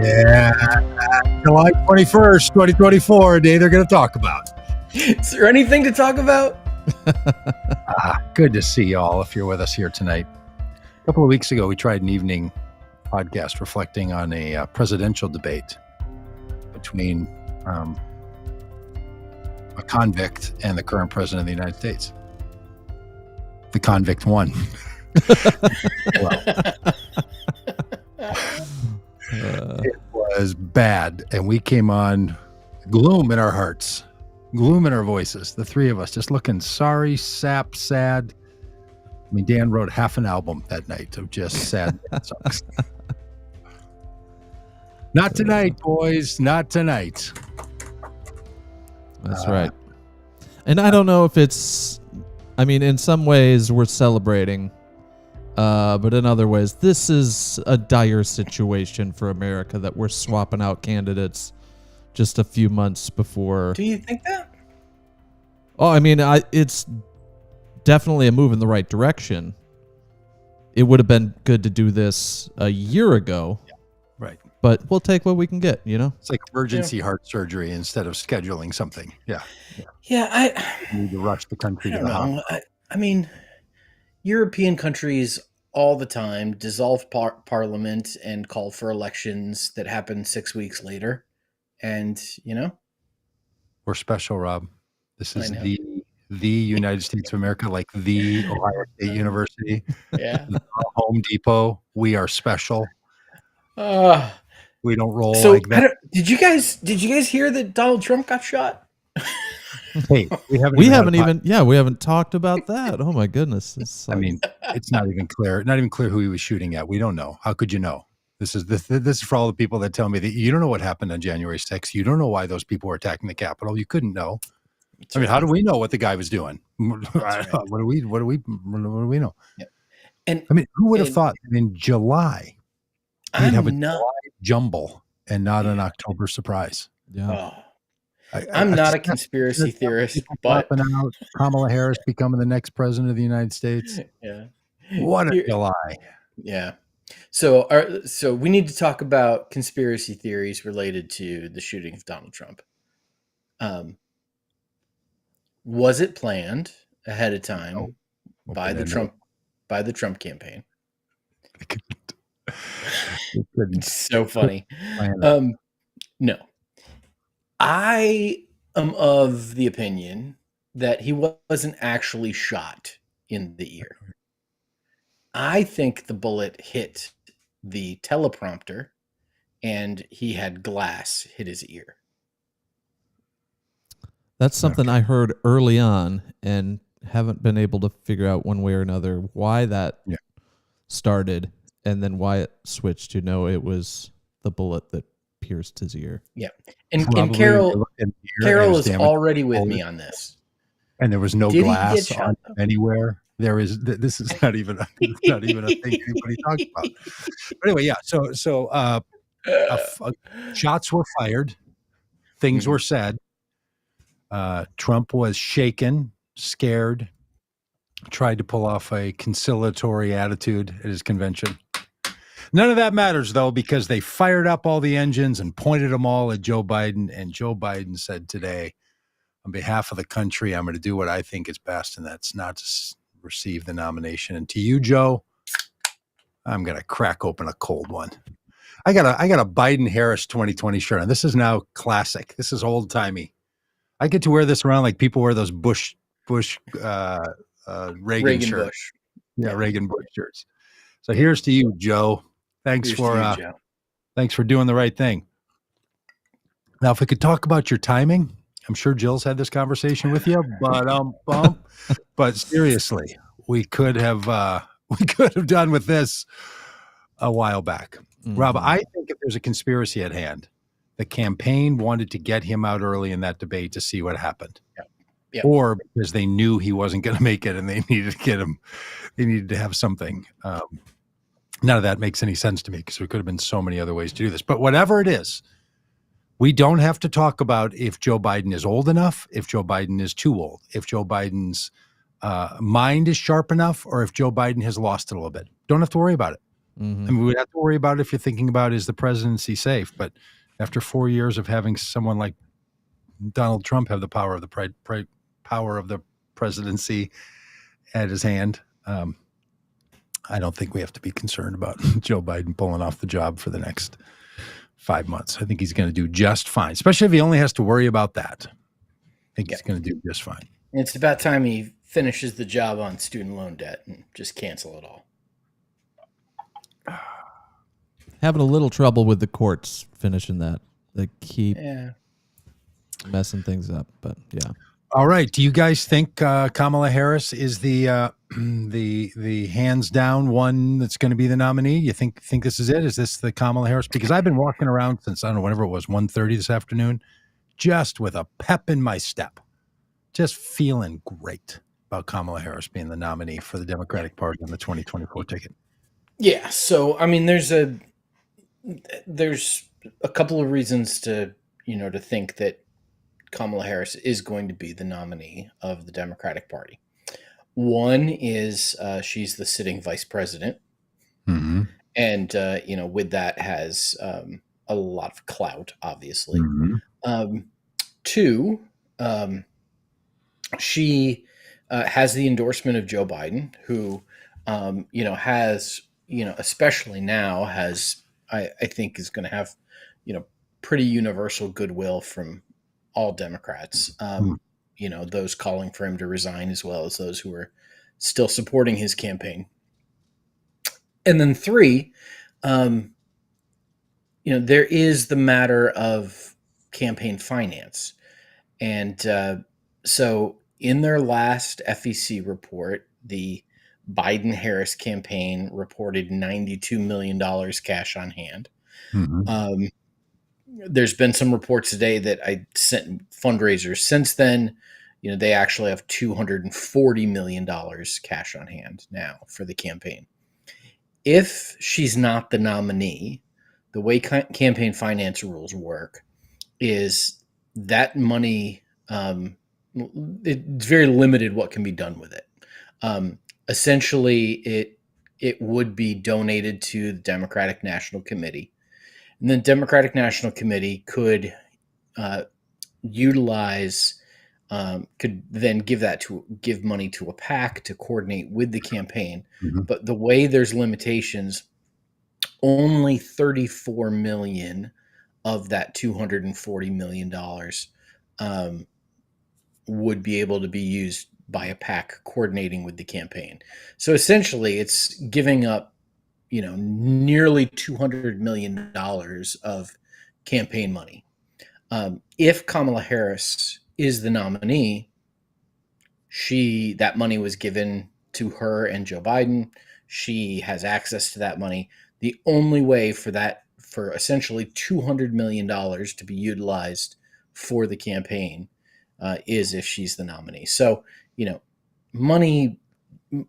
Yeah, July 21st, 2024, a day they're going to talk about. Is there anything to talk about? Good to see y'all if you're with us here tonight. A couple of weeks ago, we tried an evening podcast reflecting on a presidential debate between a convict and the current president of the United States. The convict won. It was bad, and we came on gloom in our hearts, gloom in our voices, the three of us just looking sorry, sad. I mean, Dan wrote half an album that night of just sad songs. Not tonight, boys, not tonight. That's right. And I don't know if it's, I mean, in some ways we're celebrating, but in other ways, this is a dire situation for America that we're swapping out candidates just a few months before. Do you think that? Oh, I mean, it's definitely a move in the right direction. It would have been good to do this a year ago. Yeah, right. But we'll take what we can get, you know? It's like emergency heart surgery instead of scheduling something. Yeah. I need to rush the country to the hospital. I mean, European countries all the time dissolve parliament and call for elections that happen 6 weeks later. And, you know? We're special, Rob. This is the United States of America, like the Ohio State University. Yeah. Home Depot. We are special. We don't roll like that. Did you guys hear that Donald Trump got shot? Hey, we haven't talked about that. Oh my goodness. I mean, it's not even clear who he was shooting at. We don't know. How could you know? This is for all the people that tell me that you don't know what happened on January 6th. You don't know why those people were attacking the Capitol. You couldn't know. I mean, how do we know what the guy was doing? Right. What do we know? Yeah. And I mean, who would have thought that in July we'd have a July jumble and not an October surprise? Yeah. I'm not a conspiracy theorist, but out Kamala Harris becoming the next president of the United States. Yeah. What a July. Yeah. So we need to talk about conspiracy theories related to the shooting of Donald Trump. Was it planned ahead of time by the Trump campaign? It's so funny. No. I am of the opinion that he wasn't actually shot in the ear. I think the bullet hit the teleprompter and he had glass hit his ear. That's something I heard early on and haven't been able to figure out one way or another why that started and then why it switched to no, it was the bullet that pierced his ear. Yeah. And Carol is already with me on this. And there was no glass on anywhere. This is not even a thing anybody talks about. But anyway, yeah. So shots were fired. Things were said. Trump was shaken, scared, tried to pull off a conciliatory attitude at his convention. None of that matters, though, because they fired up all the engines and pointed them all at Joe Biden. And Joe Biden said today, on behalf of the country, I'm going to do what I think is best, and that's not to receive the nomination. And to you, Joe, I'm going to crack open a cold one. I got a Biden-Harris 2020 shirt on. This is now classic. This is old-timey. I get to wear this around like people wear those Bush Reagan shirts. Bush. Yeah, Reagan Bush shirts. So here's to you, Joe. Thanks for doing the right thing. Now, if we could talk about your timing, I'm sure Jill's had this conversation with you, but seriously, we could have done with this a while back. Mm-hmm. Rob, I think if there's a conspiracy at hand, the campaign wanted to get him out early in that debate to see what happened. Yeah. Or because they knew he wasn't going to make it and they needed to get him, they needed to have something. None of that makes any sense to me because there could have been so many other ways to do this. But whatever it is, we don't have to talk about if Joe Biden is old enough, if Joe Biden is too old, if Joe Biden's mind is sharp enough, or if Joe Biden has lost it a little bit. Don't have to worry about it. Mm-hmm. I mean, we have to worry about it if you're thinking about, is the presidency safe? But after 4 years of having someone like Donald Trump have the power of the power of the presidency at his hand, I don't think we have to be concerned about Joe Biden pulling off the job for the next 5 months. I think he's going to do just fine, especially if he only has to worry about that. I think he's going to do just fine. It's about time he finishes the job on student loan debt and just cancel it all. Having a little trouble with the courts finishing that. They keep messing things up, but yeah. All right. Do you guys think Kamala Harris is the hands down one that's going to be the nominee? You think this is it? Is this the Kamala Harris? Because I've been walking around since, I don't know, whenever it was, 1:30 this afternoon, just with a pep in my step, just feeling great about Kamala Harris being the nominee for the Democratic Party on the 2024 ticket. Yeah. So, I mean, there's a couple of reasons to think that Kamala Harris is going to be the nominee of the Democratic Party. One is she's the sitting vice president, mm-hmm. and with that has a lot of clout, obviously. Mm-hmm. Two, she has the endorsement of Joe Biden, who has especially now has I think is going to have pretty universal goodwill from all Democrats, those calling for him to resign, as well as those who are still supporting his campaign. And then three, there is the matter of campaign finance. And so in their last FEC report, the Biden-Harris campaign reported $92 million cash on hand. Mm-hmm. There's been some reports today that I sent fundraisers since then. They actually have $240 million cash on hand now for the campaign. If she's not the nominee, the way campaign finance rules work is that money, it's very limited what can be done with it. Essentially, it would be donated to the Democratic National Committee. And the Democratic National Committee could could then give money to a PAC to coordinate with the campaign. Mm-hmm. But the way there's limitations, only $34 million of that $240 million would be able to be used by a PAC coordinating with the campaign. So essentially, it's giving up nearly $200 million of campaign money. If Kamala Harris is the nominee, that money was given to her and Joe Biden. She has access to that money. The only way for essentially $200 million to be utilized for the campaign is if she's the nominee. So, money.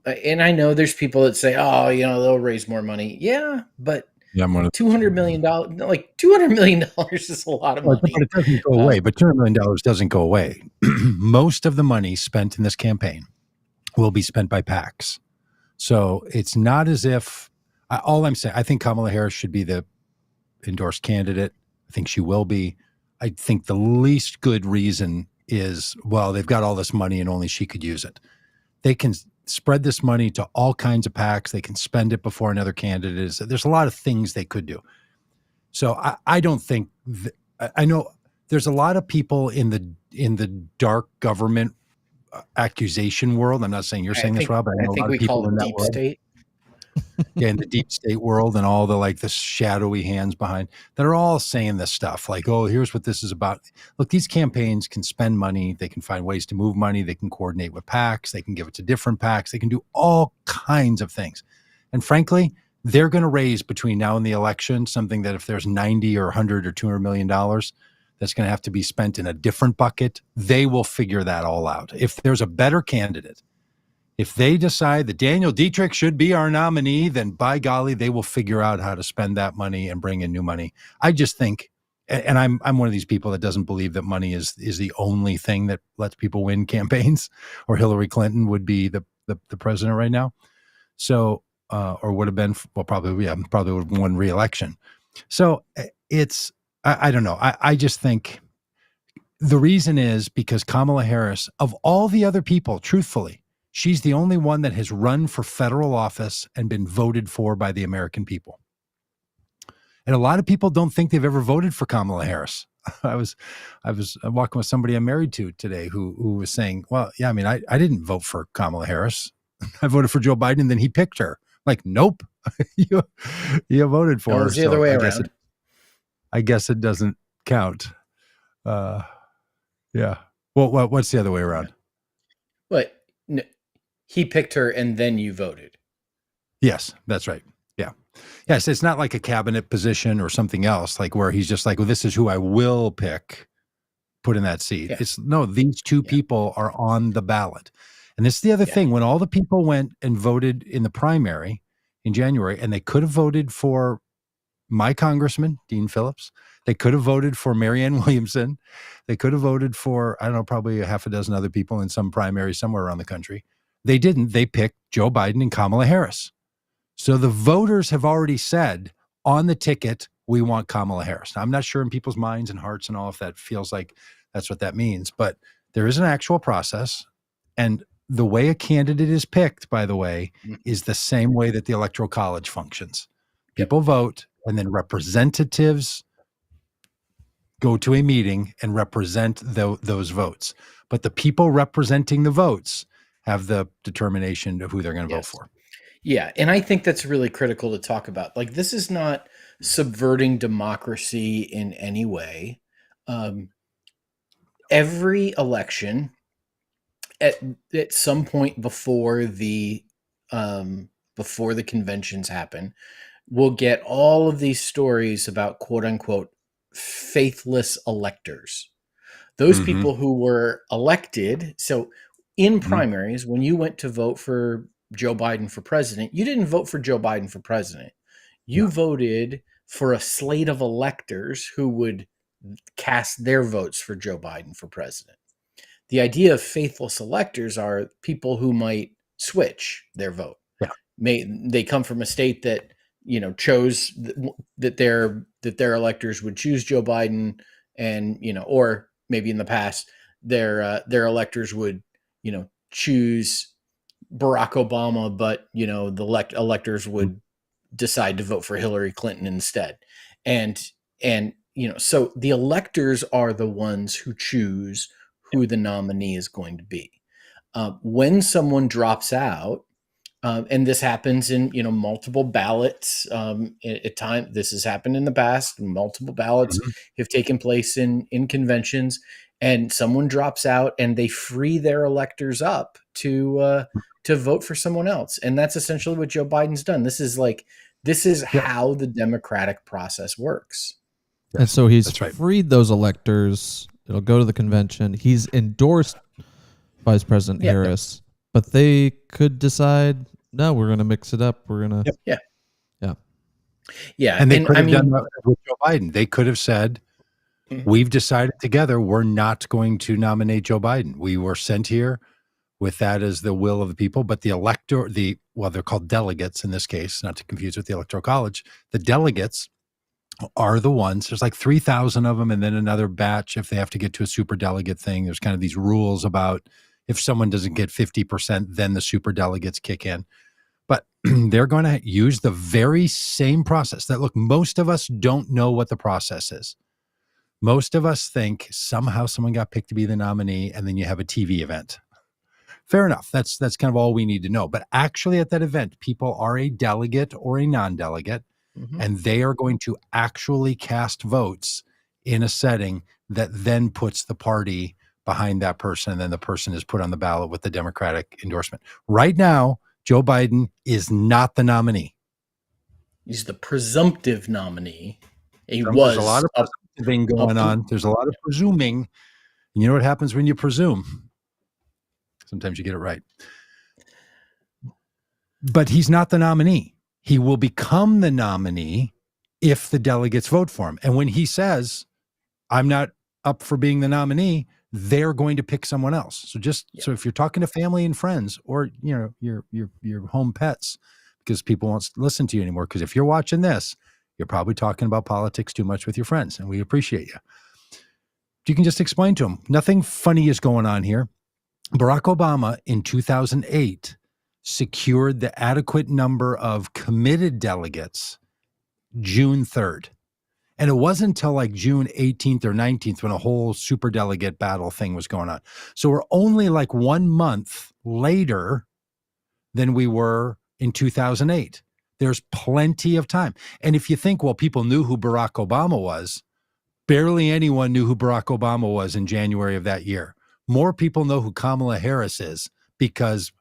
And I know there's people that say, "Oh, they'll raise more money." Yeah, but $200 million, like $200 million is a lot of money. But it doesn't go away. But $200 million doesn't go away. Most of the money spent in this campaign will be spent by PACs. So it's not as if all I'm saying. I think Kamala Harris should be the endorsed candidate. I think she will be. I think the least good reason is, well, they've got all this money and only she could use it. They can spread this money to all kinds of PACs. They can spend it before another candidate is. There's a lot of things they could do. So I don't think I know there's a lot of people in the dark government accusation world. I'm not saying you're saying this, Rob. I know a lot of people in that deep world. State. Yeah, in the deep state world and all the shadowy hands behind that are all saying this stuff like, oh, here's what this is about. Look, these campaigns can spend money. They can find ways to move money. They can coordinate with PACs. They can give it to different PACs. They can do all kinds of things. And frankly, they're going to raise between now and the election something that if there's 90 or 100 or $200 million, that's going to have to be spent in a different bucket. They will figure that all out. If there's a better candidate, if they decide that Daniel Deitrich should be our nominee, then by golly, they will figure out how to spend that money and bring in new money. I just think, and I'm one of these people that doesn't believe that money is the only thing that lets people win campaigns, or Hillary Clinton would be the president right now. So or would have been, well, probably would have won re-election. So I don't know. I just think the reason is because Kamala Harris, of all the other people, truthfully, she's the only one that has run for federal office and been voted for by the American people. And a lot of people don't think they've ever voted for Kamala Harris. I was walking with somebody I'm married to today who was saying, well, yeah, I mean, I didn't vote for Kamala Harris. I voted for Joe Biden, and then he picked her. Like, nope, you voted for her. It was the other way around. I guess it doesn't count. Yeah. Well, what's the other way around? But he picked her, and then you voted. Yes, that's right. Yeah. Yes, it's not like a cabinet position or something else, like where he's just like, well, this is who I will pick, put in that seat. Yeah. It's no, these two people are on the ballot. And this is the other thing. When all the people went and voted in the primary in January, and they could have voted for my congressman, Dean Phillips, they could have voted for Marianne Williamson, they could have voted for, I don't know, probably a half a dozen other people in some primary somewhere around the country. They didn't. They picked Joe Biden and Kamala Harris. So the voters have already said on the ticket, we want Kamala Harris. Now, I'm not sure in people's minds and hearts and all if that feels like that's what that means, but there is an actual process. And the way a candidate is picked, by the way, is the same way that the Electoral College functions. People vote, and then representatives go to a meeting and represent those votes. But the people representing the votes have the determination of who they're going to vote for. Yeah, and I think that's really critical to talk about. Like, this is not subverting democracy in any way. Every election, at some point before the conventions happen, we'll get all of these stories about quote unquote faithless electors. Those people who were elected. So in primaries, when you went to vote for Joe Biden for president, you didn't vote for Joe Biden for president. You voted for a slate of electors who would cast their votes for Joe Biden for president. The idea of faithless electors are people who might switch their vote. Yeah. They come from a state that, chose that their electors would choose Joe Biden, and, or maybe in the past their electors would, choose Barack Obama, but the electors would decide to vote for Hillary Clinton instead. And so the electors are the ones who choose who the nominee is going to be. When someone drops out, and this happens in multiple ballots at time. This has happened in the past. Multiple ballots have taken place in conventions, and someone drops out, and they free their electors up to vote for someone else. And that's essentially what Joe Biden's done. This is how the democratic process works. And so he's freed those electors. It'll go to the convention. He's endorsed Vice President Harris, but they could decide, no, we're going to mix it up. We're going to. Yeah. And they could have done that with Joe Biden. They could have said, we've decided together we're not going to nominate Joe Biden. We were sent here with that as the will of the people, but the elector, they're called delegates in this case, not to confuse with the Electoral College. The delegates are the ones, there's like 3,000 of them, and then another batch if they have to get to a super delegate thing. There's kind of these rules about if someone doesn't get 50%, then the super delegates kick in. But they're going to use the very same process that, look, most of us don't know what the process is. Most of us think somehow someone got picked to be the nominee, and then you have a TV event. Fair enough. That's kind of all we need to know. But actually at that event, people are a delegate or a non-delegate, and they are going to actually cast votes in a setting that then puts the party behind that person, and then the person is put on the ballot with the Democratic endorsement. Right now, Joe Biden is not the nominee. He's the presumptive nominee. There's a lot of presuming going on. There's a lot of presuming. You know what happens when you presume? Sometimes you get it right. But he's not the nominee. He will become the nominee if the delegates vote for him. And when he says, I'm not up for being the nominee, they're going to pick someone else. So so if you're talking to family and friends, or your home pets, because people won't listen to you anymore. Because if you're watching this, you're probably talking about politics too much with your friends, and we appreciate you. You can just explain to them. Nothing funny is going on here. Barack Obama in 2008 secured the adequate number of committed delegates June 3rd. And it wasn't until like June 18th or 19th when a whole superdelegate battle thing was going on. So we're only like 1 month later than we were in 2008. There's plenty of time. And if you think, well, people knew who Barack Obama was, barely anyone knew who Barack Obama was in January of that year. More people know who Kamala Harris is because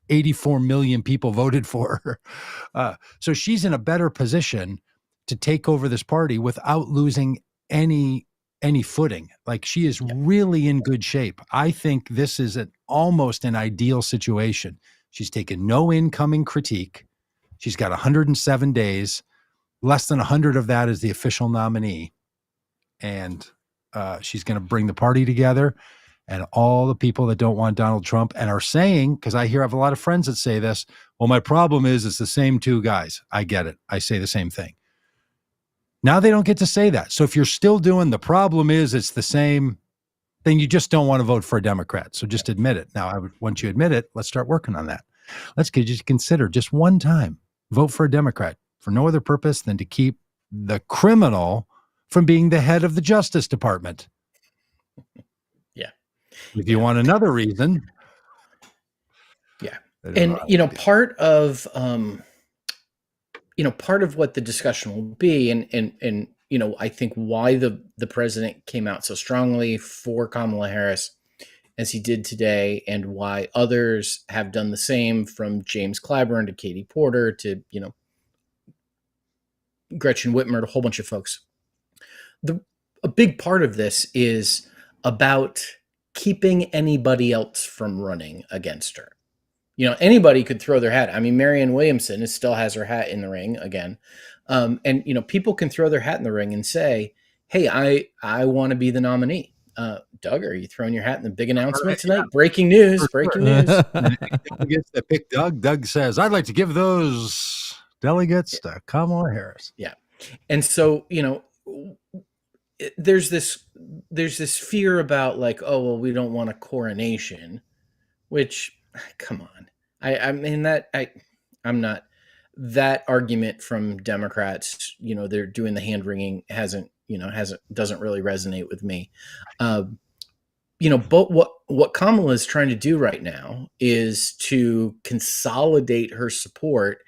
84 million people voted for her. So she's in a better position to take over this party without losing any footing. Like, she is really in good shape. I think this is almost an ideal situation. She's taken no incoming critique. She's got 107 days. Less than 100 of that is the official nominee. And she's going to bring the party together. And all the people that don't want Donald Trump and are saying, because I have a lot of friends that say this, well, my problem is it's the same two guys. I get it. I say the same thing. Now they don't get to say that. So if you're still doing the problem is it's the same, then you just don't want to vote for a Democrat. So just admit it. Now, once you admit it, let's start working on that. Let's just consider just one time, vote for a Democrat for no other purpose than to keep the criminal from being the head of the Justice Department. Yeah. If you want another reason. Yeah. And, part of, part of what the discussion will be, and I think why the president came out so strongly for Kamala Harris as he did today, and why others have done the same, from James Clyburn to Katie Porter to, Gretchen Whitmer to a whole bunch of folks. A big part of this is about keeping anybody else from running against her. Anybody could throw their hat. I mean, Marianne Williamson still has her hat in the ring again. And people can throw their hat in the ring and say, hey, I want to be the nominee. Doug, are you throwing your hat in the big announcement tonight? Yeah. Breaking news. Breaking news. Delegates that pick Doug says, I'd like to give those delegates to Kamala Harris. Yeah. And so, there's this fear about like, oh, well, we don't want a coronation, which, come on. I'm not, that argument from Democrats, they're doing the hand wringing doesn't really resonate with me. But what Kamala is trying to do right now is to consolidate her support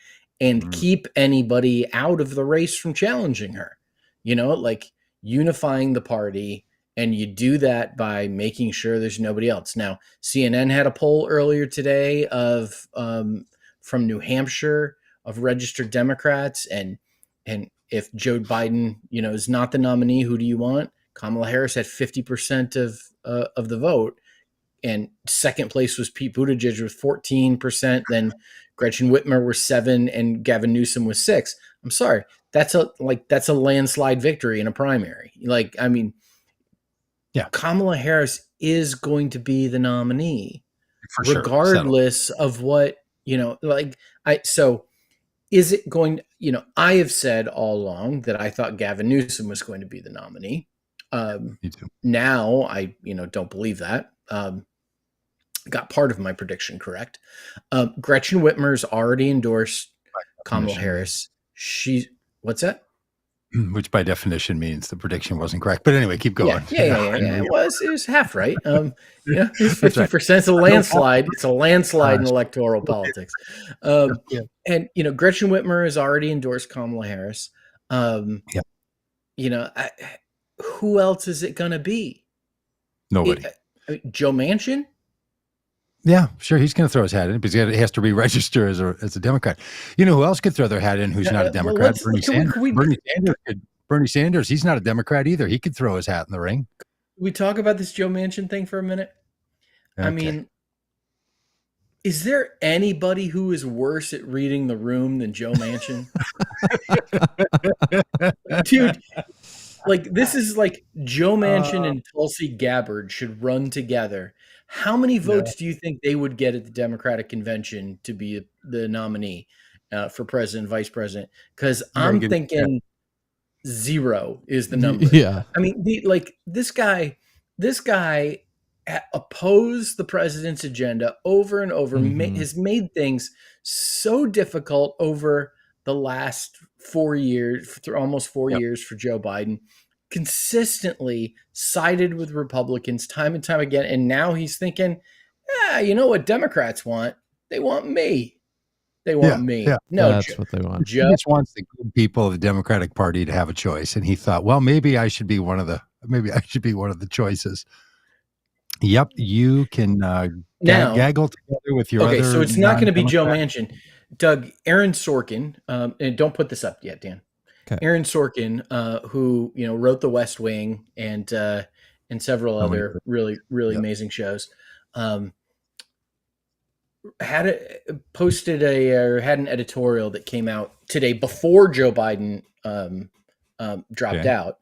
and keep anybody out of the race from challenging her, like unifying the party. And you do that by making sure there's nobody else. Now, CNN had a poll earlier today of from New Hampshire of registered Democrats, and if Joe Biden, is not the nominee, who do you want? Kamala Harris had 50% of the vote, and second place was Pete Buttigieg with 14%. Then Gretchen Whitmer was 7%, and Gavin Newsom was 6%. I'm sorry, that's a landslide victory in a primary. Yeah, Kamala Harris is going to be the nominee, for regardless of what, so is it going, I have said all along that I thought Gavin Newsom was going to be the nominee. Me too. Now I, don't believe that. Got part of my prediction correct. Gretchen Whitmer's already endorsed Kamala Harris. What's that? Which by definition means the prediction wasn't correct. But anyway, keep going. Yeah. It was half right. 50%. It's a landslide. It's a landslide in electoral politics. And Gretchen Whitmer has already endorsed Kamala Harris. Who else is it going to be? Nobody. Joe Manchin? Yeah, sure. He's going to throw his hat in because he has to re-register as a Democrat. You know who else could throw their hat in who's not a Democrat? Bernie Sanders. Bernie Sanders, he's not a Democrat either. He could throw his hat in the ring. Can we talk about this Joe Manchin thing for a minute? Okay. I mean, is there anybody who is worse at reading the room than Joe Manchin? Dude, this is like Joe Manchin and Tulsi Gabbard should run together. How many votes do you think they would get at the Democratic convention to be the nominee? for president, vice president, because I'm thinking 0 is the number. Yeah. I mean, this guy opposed the president's agenda over and over, has made things so difficult over the last 4 years, almost 4 years for Joe Biden, consistently sided with Republicans time and time again. And now he's thinking, you know what Democrats want? They want me. They want me. Yeah. No, that's what they want. He just wants the good people of the Democratic Party to have a choice. And he thought, well, maybe I should be one of the choices. Yep, you can gaggle together with your other. So it's not going to be Joe Manchin. Doug, Aaron Sorkin, and don't put this up yet, Dan. Okay. Aaron Sorkin, who wrote The West Wing and several other really amazing shows, had an editorial that came out today before Joe Biden dropped out,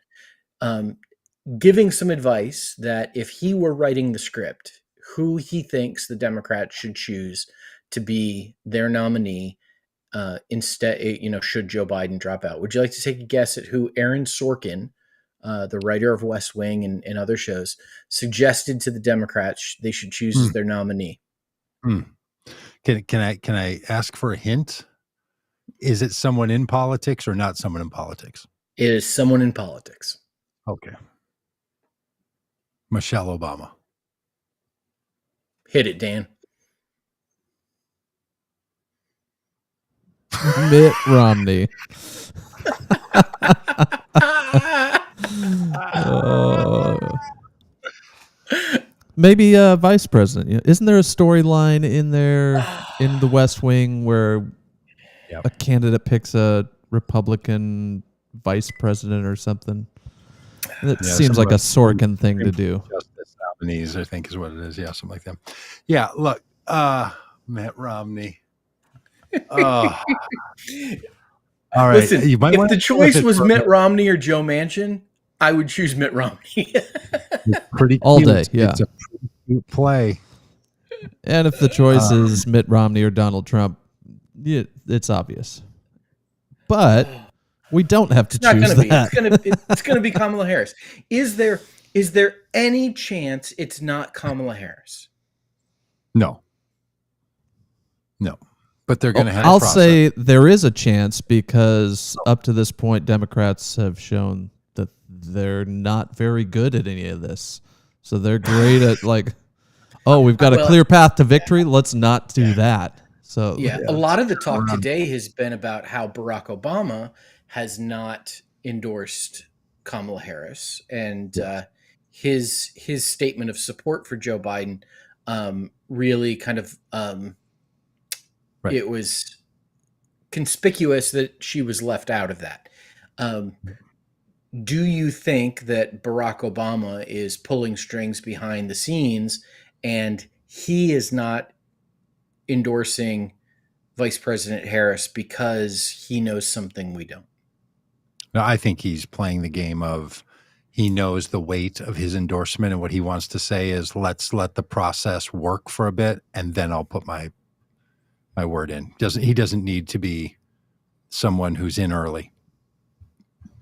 giving some advice that if he were writing the script, who he thinks the Democrats should choose to be their nominee instead, should Joe Biden drop out. Would you like to take a guess at who Aaron Sorkin, the writer of West Wing and other shows, suggested to the Democrats they should choose as their nominee? Can I ask for a hint? Is it someone in politics or not someone in politics? It is someone in politics. Okay. Michelle Obama. Hit it, Dan. Mitt Romney. Maybe vice president. Isn't there a storyline in there in the West Wing where a candidate picks a Republican vice president or something? That seems like a Sorkin thing to do. Justice nominees, I think, is what it is. Yeah, something like that. Yeah, look, Mitt Romney. All right. Listen, if the choice was Mitt Romney or Joe Manchin, I would choose Mitt Romney. It's pretty all cute. Day. Yeah, it's a pretty cute play. And if the choice is Mitt Romney or Donald Trump, it's obvious. But we don't have to choose that. It's going to be Kamala Harris. Is there any chance it's not Kamala Harris? No. But they're going to have. I'll say there is a chance because up to this point, Democrats have shown that they're not very good at any of this. So they're great at we've got a clear path to victory. Let's not do that. So a lot of the talk today has been about how Barack Obama has not endorsed Kamala Harris, and his statement of support for Joe Biden really kind of it was conspicuous that she was left out of that. Do you think that Barack Obama is pulling strings behind the scenes and he is not endorsing Vice President Harris because he knows something we don't? No, I think he's playing the game of he knows the weight of his endorsement, and what he wants to say is let's let the process work for a bit and then I'll put my word in. He doesn't need to be someone who's in early.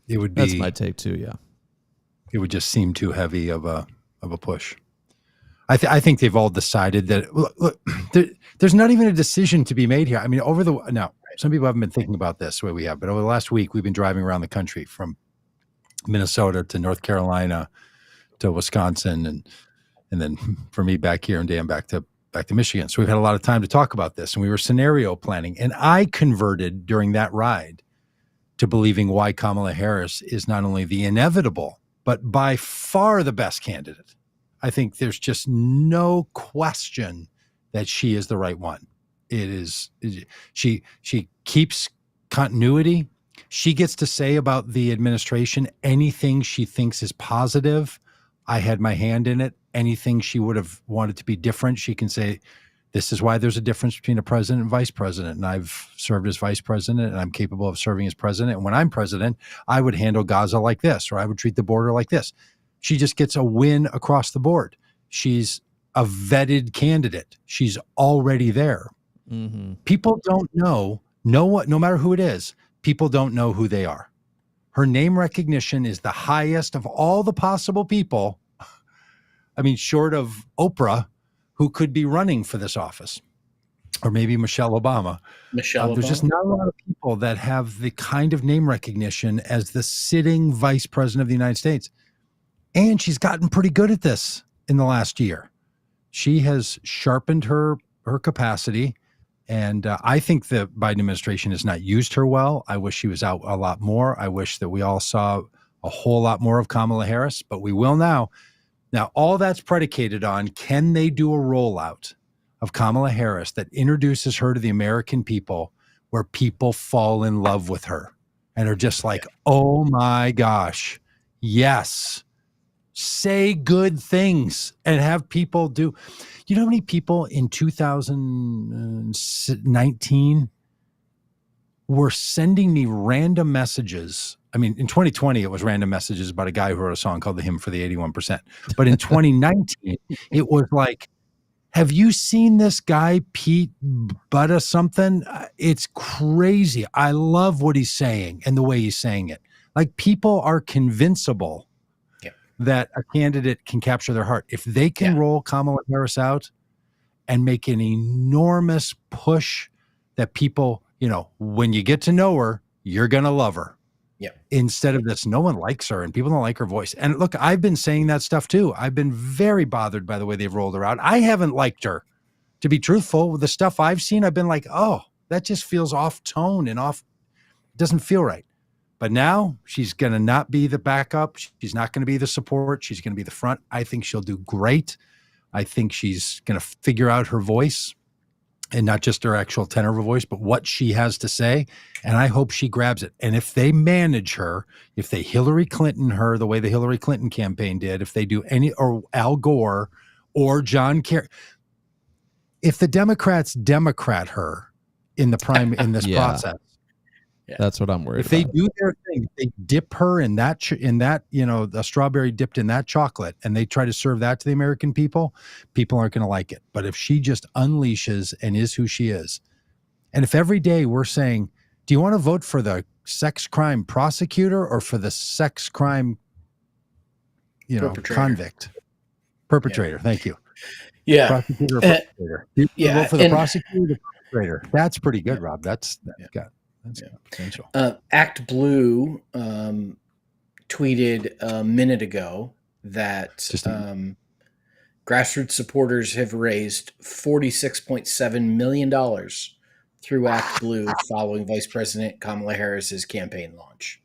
It would be. That's my take too. Yeah, it would just seem too heavy of a push. I think they've all decided that. Look, there's not even a decision to be made here. I mean, some people haven't been thinking about this the way we have, but over the last week we've been driving around the country from Minnesota to North Carolina to Wisconsin, and then for me back here and Dan back to Michigan. So we've had a lot of time to talk about this, and we were scenario planning. And I converted during that ride to believing why Kamala Harris is not only the inevitable, but by far the best candidate. I think there's just no question that she is the right one. She keeps continuity. She gets to say about the administration anything she thinks is positive. I had my hand in it. Anything she would have wanted to be different, she can say, this is why there's a difference between a president and vice president. And I've served as vice president and I'm capable of serving as president. And when I'm president, I would handle Gaza like this, or I would treat the border like this. She just gets a win across the board. She's a vetted candidate. She's already there. Mm-hmm. People don't know no matter who it is, people don't know who they are. Her name recognition is the highest of all the possible people. I mean, short of Oprah, who could be running for this office, or maybe Michelle Obama. There's just not a lot of people that have the kind of name recognition as the sitting vice president of the United States. And she's gotten pretty good at this in the last year. She has sharpened her capacity. And I think the Biden administration has not used her well. I wish she was out a lot more. I wish that we all saw a whole lot more of Kamala Harris, but we will now. Now, all that's predicated on, can they do a rollout of Kamala Harris that introduces her to the American people, where people fall in love with her and are just like, oh my gosh, yes, say good things and have people do. You know how many people in 2019 were sending me random messages? I mean, in 2020, it was random messages about a guy who wrote a song called The Hymn for the 81%. But in 2019, it was like, have you seen this guy, Pete Butta something? It's crazy. I love what he's saying and the way he's saying it. Like, people are convincible that a candidate can capture their heart. If they can roll Kamala Harris out and make an enormous push that people, when you get to know her, you're going to love her. Yeah. Instead of this, no one likes her and people don't like her voice. And look, I've been saying that stuff too. I've been very bothered by the way they've rolled her out. I haven't liked her. To be truthful, with the stuff I've seen, I've been like, oh, that just feels off tone and off. It doesn't feel right. But now she's going to not be the backup. She's not going to be the support. She's going to be the front. I think she'll do great. I think she's going to figure out her voice, and not just her actual tenor of her voice, but what she has to say. And I hope she grabs it. And if they manage her, if they Hillary Clinton her the way the Hillary Clinton campaign did, if they do or Al Gore or John Kerry, if the Democrats Democrat her in this process, that's what I'm worried about. If they do their thing, if they dip her in that, the strawberry dipped in that chocolate, and they try to serve that to the American people, people aren't going to like it. But if she just unleashes and is who she is, and if every day we're saying, do you want to vote for the sex crime prosecutor or for the sex crime, perpetrator? Thank you. Yeah. Prosecutor or perpetrator. Do you vote for the prosecutor or the perpetrator? That's pretty good, Rob. That's potential. Act Blue tweeted a minute ago that grassroots supporters have raised $46.7 million through Act Blue following Vice President Kamala Harris's campaign launch.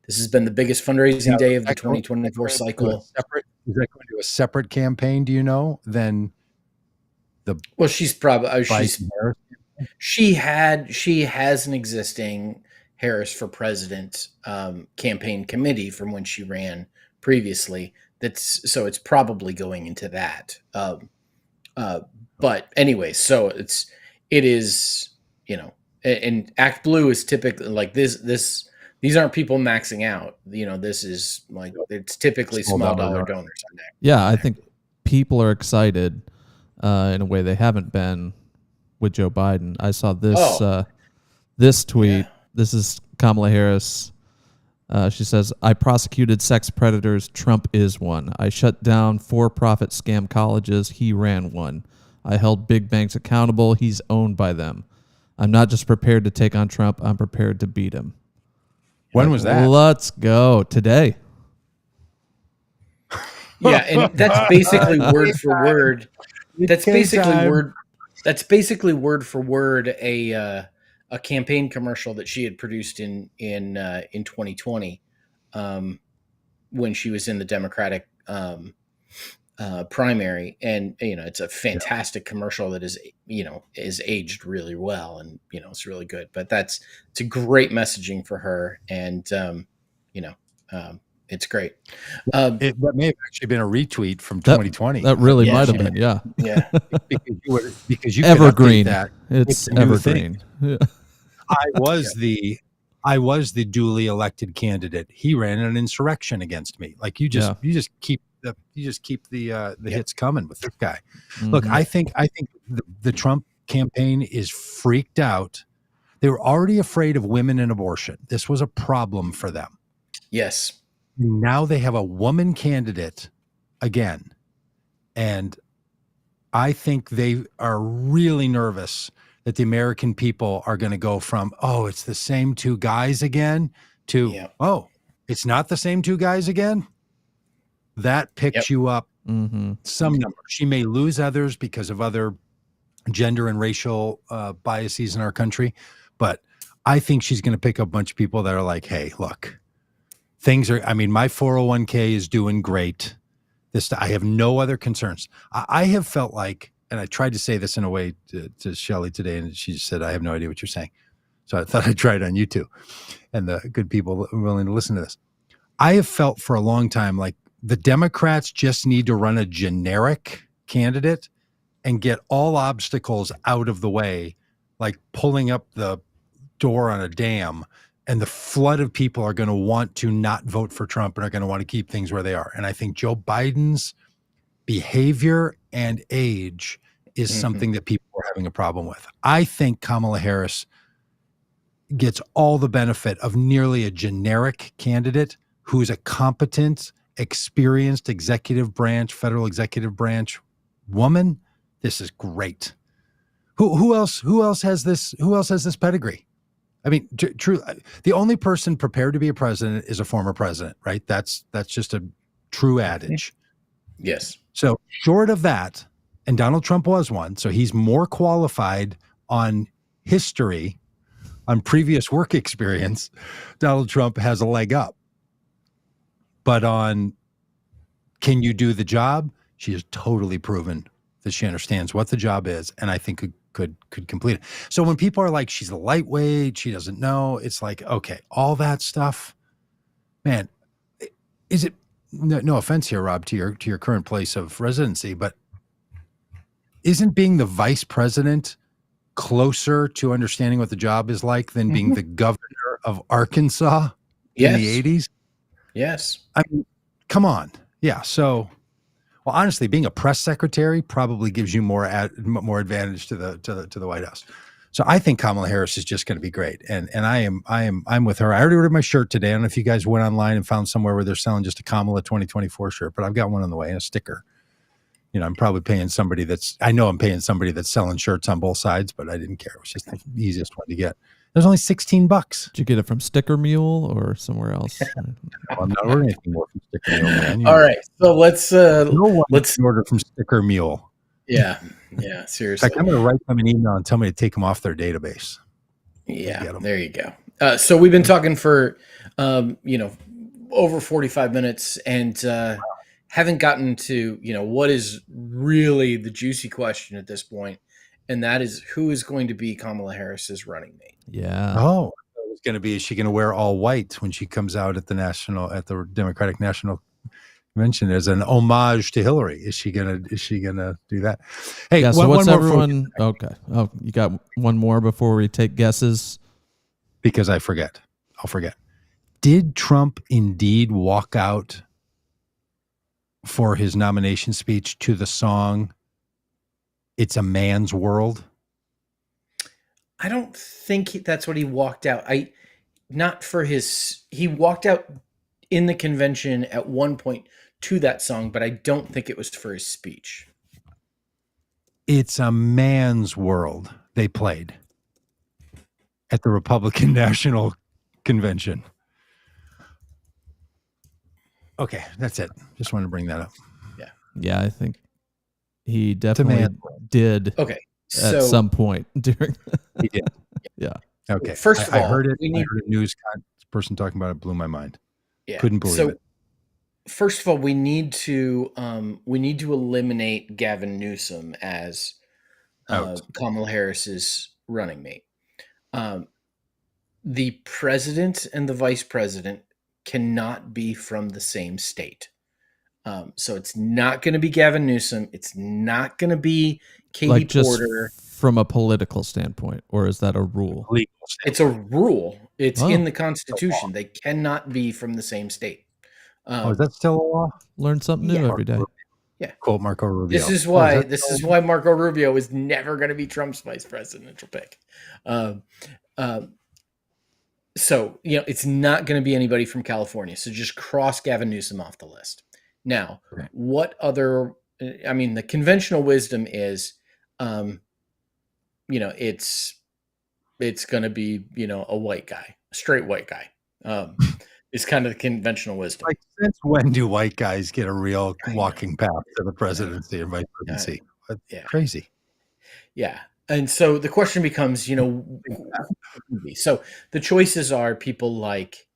This has been the biggest fundraising day of the 2024 cycle. Is that going to do a separate campaign, do you know, than the she's probably She has an existing Harris for President campaign committee from when she ran previously. So it's probably going into that. But anyway, so it is, and Act Blue is typically like this. These aren't people maxing out. This is like, it's typically small dollar donors on that. Yeah, I think people are excited in a way they haven't been with Joe Biden. I saw this this tweet. Yeah. This is Kamala Harris. She says, I prosecuted sex predators. Trump is one. I shut down for-profit scam colleges. He ran one. I held big banks accountable. He's owned by them. I'm not just prepared to take on Trump. I'm prepared to beat him. When was that? Let's go. Today. Yeah, and that's basically word for word. That's basically word for word a campaign commercial that she had produced in 2020 when she was in the Democratic primary, and it's a fantastic commercial that is aged really well, and it's really good. But it's a great messaging for her, and it's great. That may have actually been a retweet from 2020. That really might have been, yeah. because you evergreen. That it's evergreen. Yeah. I was the duly elected candidate. He ran an insurrection against me. Like you just keep the hits coming with this guy. Mm-hmm. Look, I think the Trump campaign is freaked out They were already afraid of women and abortion. This was a problem for them. Yes. Now they have a woman candidate again. And I think they are really nervous that the American people are going to go from, oh, it's the same two guys again, to, oh, it's not the same two guys again. That picks you up some number. She may lose others because of other gender and racial biases in our country. But I think she's going to pick up a bunch of people that are like, hey, look, things are, I mean, my 401k is doing great. I have no other concerns. I have felt like, and I tried to say this in a way to Shelley today, and she just said, I have no idea what you're saying. So I thought I'd try it on you too. And the good people willing to listen to this. I have felt for a long time like the Democrats just need to run a generic candidate and get all obstacles out of the way, like pulling up the door on a dam, and the flood of people are going to want to not vote for Trump and are going to want to keep things where they are. And I think Joe Biden's behavior and age is something that people are having a problem with. I think Kamala Harris gets all the benefit of nearly a generic candidate who's a competent, experienced federal executive branch woman. This is great. Who else has this pedigree? I mean, true. The only person prepared to be a president is a former president, right? That's just a true adage. Yes. So short of that, and Donald Trump was one, so he's more qualified on history, on previous work experience. Donald Trump has a leg up. But on can you do the job? She has totally proven that she understands what the job is, and I think could complete it. So when people are like, she's a lightweight, she doesn't know, it's like, okay, all that stuff, man, is it, no offense here, Rob, to your current place of residency, but isn't being the vice president closer to understanding what the job is like than being the governor of Arkansas in the 80s? Yes. I mean, come on. Yeah. So, well, honestly, being a press secretary probably gives you more advantage to the White House. So I think Kamala Harris is just going to be great, and I'm with her. I already ordered my shirt today. I don't know if you guys went online and found somewhere where they're selling just a Kamala 2024 shirt, but I've got one on the way and a sticker. You know, I'm probably paying somebody that's selling shirts on both sides, but I didn't care. It was just the easiest one to get. It was only $16. Did you get it from Sticker Mule or somewhere else? I'm not ordering anything more from Sticker Mule, man. All right, so let's order from Sticker Mule. Yeah, seriously. In fact, I'm going to write them an email and tell me to take them off their database. Yeah, there you go. So we've been talking for over 45 minutes, and haven't gotten to what is really the juicy question at this point, and that is who is going to be Kamala Harris's running mate. Yeah. Oh, it was going to be, is she going to wear all white when she comes out at the Democratic National Convention as an homage to Hillary? Is she gonna do that? Hey, yeah, so what's everyone? Okay. Oh, you got one more before we take guesses? Because I'll forget. Did Trump indeed walk out for his nomination speech to the song "It's a Man's World"? I don't think that's what he walked out. He walked out in the convention at one point to that song, but I don't think it was for his speech. It's a Man's World they played at the Republican National Convention. Okay, that's it. Just wanted to bring that up. Yeah, I think he definitely did. Okay, at some point during. He did. Yeah. Okay. First of all, I heard it. I heard a news person talking about it. Blew my mind. Yeah. Couldn't believe it. First of all, we need to eliminate Gavin Newsom as Kamala Harris's running mate. The president and the vice president cannot be from the same state. So it's not going to be Gavin Newsom. It's not going to be Katie Porter. From a political standpoint, or is that a rule? It's a rule. It's in the Constitution. They cannot be from the same state. Is that still a law? Learn something new every day. Yeah. Quote Marco Rubio. This is why Marco Rubio is never going to be Trump's vice presidential pick. So, it's not going to be anybody from California. So just cross Gavin Newsom off the list. Now, what other, the conventional wisdom is, it's going to be, a white guy, a straight white guy. Is kind of the conventional wisdom. Like, since when do white guys get a real walking path to the presidency and vice presidency? Crazy. Yeah. And so the question becomes, so the choices are people like,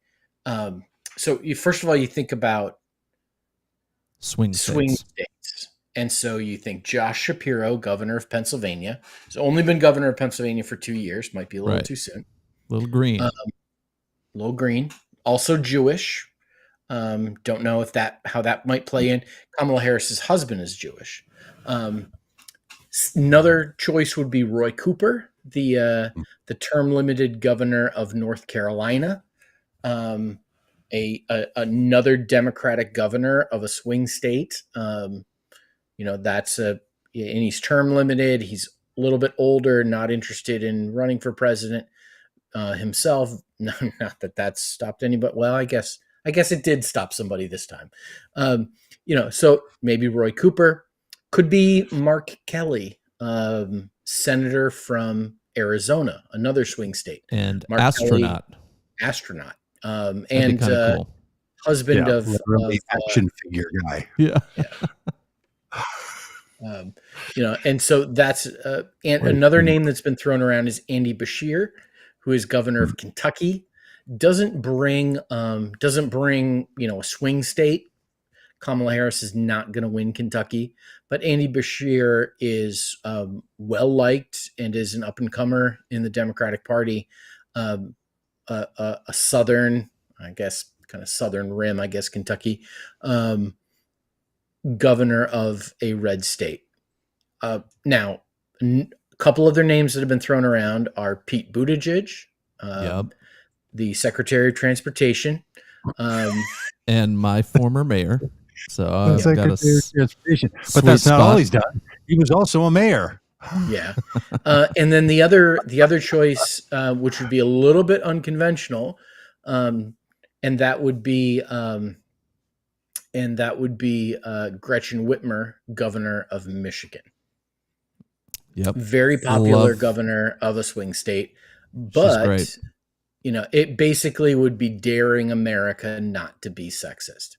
first of all, you think about swing states. And so you think Josh Shapiro, governor of Pennsylvania. He's only been governor of Pennsylvania for 2 years. Might be a little too soon. Little green. Little green. Also Jewish. Don't know how that might play in. Kamala Harris's husband is Jewish. Another choice would be Roy Cooper, the term limited governor of North Carolina. Another Democratic governor of a swing state. And he's term limited. He's a little bit older, not interested in running for president himself. Not that stopped anybody. Well, I guess it did stop somebody this time. So maybe Roy Cooper. Could be Mark Kelly, senator from Arizona, another swing state. And Mark astronaut. Kelly, astronaut. And cool. Husband of action figure guy. Yeah. And so that's another name that's been thrown around is Andy Beshear, who is governor of Kentucky. Doesn't bring a swing state. Kamala Harris is not going to win Kentucky, but Andy Beshear is well liked and is an up and comer in the Democratic Party. A southern, I guess, kind of southern rim, I guess, Kentucky, governor of a red state. Now, a couple other names that have been thrown around are Pete Buttigieg, the Secretary of Transportation, and my former mayor. So I've got a transportation, but that's not all he's done. He was also a mayor. Yeah, and then the other choice, which would be a little bit unconventional, and that would be Gretchen Whitmer, governor of Michigan. Yep, very popular governor of a swing state, but it basically would be daring America not to be sexist.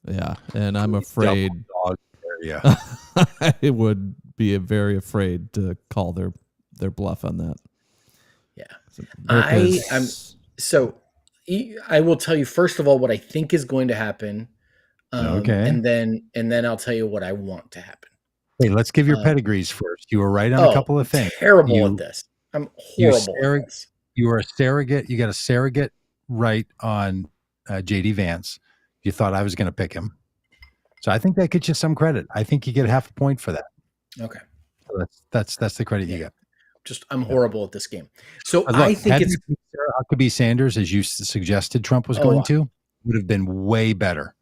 Yeah, and I'm afraid I would be very afraid to call their bluff on that. Yeah, I will tell you first of all what I think is going to happen, and then I'll tell you what I want to happen. Hey, let's give your pedigrees first. You were right on a couple of things. Terrible at this. I'm horrible at this. You were a surrogate. You got a surrogate right on J.D. Vance. You thought I was going to pick him. So I think that gets you some credit. I think you get half a point for that. Okay. So that's the credit you get. I'm horrible at this game. So I think it's Sarah Huckabee Sanders, as you suggested Trump was going to, would have been way better.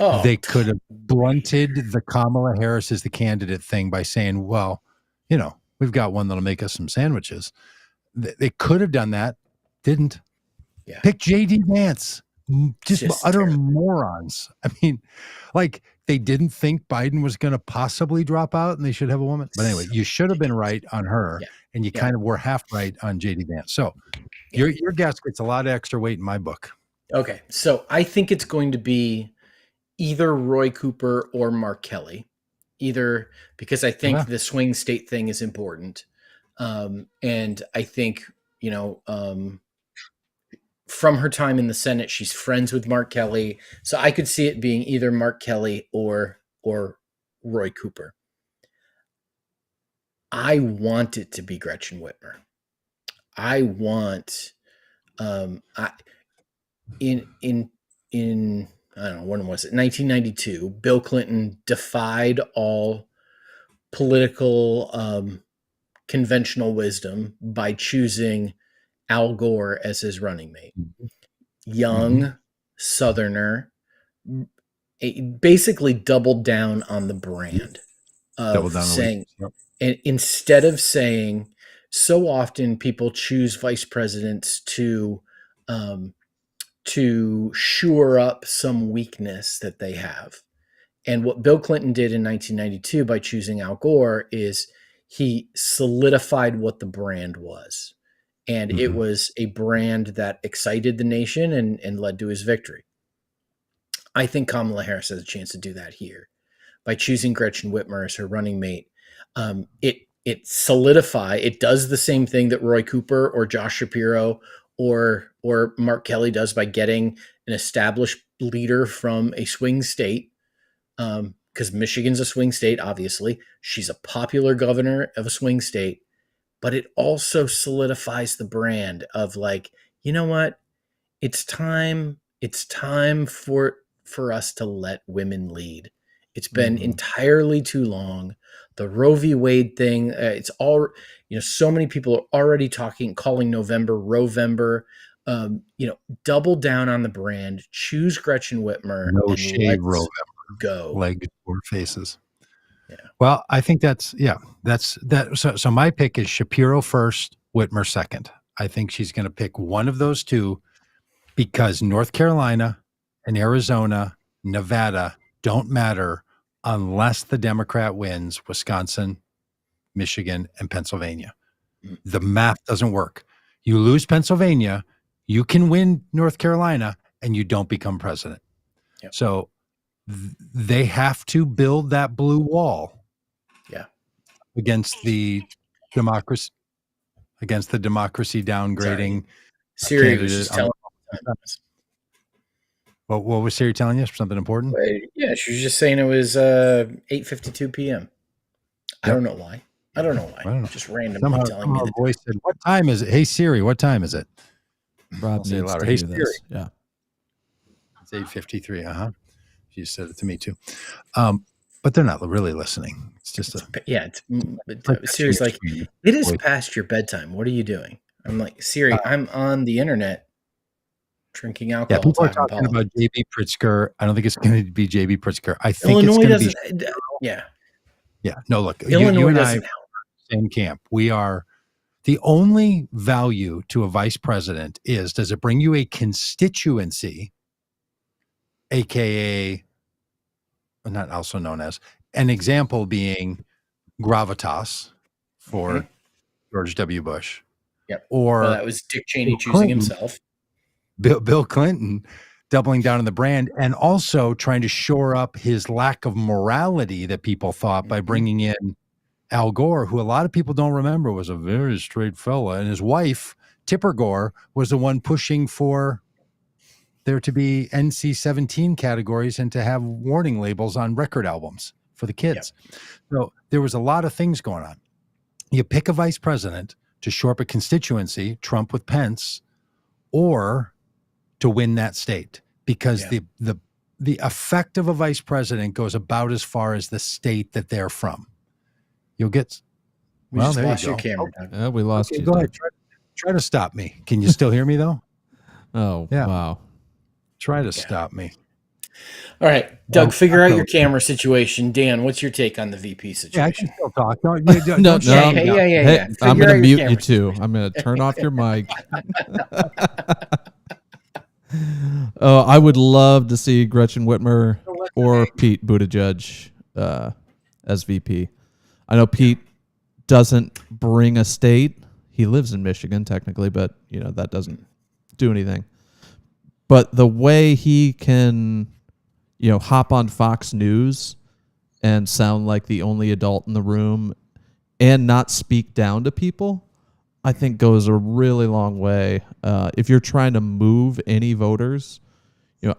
Oh, they could have blunted the Kamala Harris is the candidate thing by saying, well, we've got one that'll make us some sandwiches. They could have done that. Didn't. Yeah. Pick J.D. Vance. Just utter morons. I mean, like, they didn't think Biden was going to possibly drop out and they should have a woman. But anyway, you should have been right on her, and you kind of were half right on J.D. Vance. So your guess gets a lot of extra weight in my book. Okay. So I think it's going to be either Roy Cooper or Mark Kelly, either because I think the swing state thing is important. And I think, from her time in the Senate, she's friends with Mark Kelly. So I could see it being either Mark Kelly or Roy Cooper. I want it to be Gretchen Whitmer. I want in I don't know, when was it? 1992, Bill Clinton defied all political conventional wisdom by choosing Al Gore as his running mate. Young Southerner, basically doubled down on the brand of saying, and instead of saying, so often people choose vice presidents to shore up some weakness that they have. And what Bill Clinton did in 1992 by choosing Al Gore is he solidified what the brand was. And it was a brand that excited the nation and led to his victory. I think Kamala Harris has a chance to do that here by choosing Gretchen Whitmer as her running mate. It does the same thing that Roy Cooper or Josh Shapiro or Mark Kelly does by getting an established leader from a swing state. Because Michigan's a swing state, obviously. She's a popular governor of a swing state, but it also solidifies the brand of like, you know what? It's time for us to let women lead. It's been entirely too long. The Roe v. Wade thing, it's all, so many people are already calling November Roevember. Double down on the brand, choose Gretchen Whitmer, No and shade, let's Roe. go. Legs or faces. Yeah. Well, I think that's that. So my pick is Shapiro first, Whitmer second. I think she's going to pick one of those two because North Carolina and Arizona, Nevada don't matter unless the Democrat wins Wisconsin, Michigan, and Pennsylvania. The math doesn't work. You lose Pennsylvania, you can win North Carolina, and you don't become president. Yep. So they have to build that blue wall against the democracy downgrading. Siri was just telling what was Siri telling you? Something important? Yeah, she was just saying it was 8:52 p.m. I don't know why. I don't know. Just randomly telling me. The voice said, "What time is it? Hey Siri, what time is it?" Rob needs louder. to Hey hear Siri. this. Yeah. It's 8:53. She said it to me too. But they're not really listening. It's just Siri's like, it is past your bedtime. What are you doing? I'm like, Siri, I'm on the internet drinking alcohol. Yeah, people are talking about J.B. Pritzker. I don't think it's going to be J.B. Pritzker. I think Illinois it's going to be. Yeah. No, look, Illinois you and doesn't I, help. same camp. We are. The only value to a vice president is, does it bring you a constituency, aka, not also known as, an example being gravitas for George W. Bush. Yep. Or that was Dick Cheney choosing himself. Bill Clinton doubling down on the brand and also trying to shore up his lack of morality that people thought by bringing in Al Gore, who a lot of people don't remember was a very straight fella. And his wife, Tipper Gore, was the one pushing for there to be NC-17 categories and to have warning labels on record albums for the kids. Yep. So there was a lot of things going on. You pick a vice president to shore up a constituency, Trump with Pence, or to win that state, because the effect of a vice president goes about as far as the state that they're from. You'll get. We just lost your camera. We lost you. Go ahead. Try to stop me. Can you still hear me though? Oh, yeah. Wow. Try to stop me. All right, Doug, figure out your camera situation. Dan, what's your take on the VP situation? Yeah, I can still talk. No. Hey, I'm going to mute you too. I'm going to turn off your mic. I would love to see Gretchen Whitmer or Pete Buttigieg as VP. I know Pete doesn't bring a state. He lives in Michigan technically, but that doesn't do anything. But the way he can, hop on Fox News and sound like the only adult in the room and not speak down to people, I think goes a really long way. If you're trying to move any voters,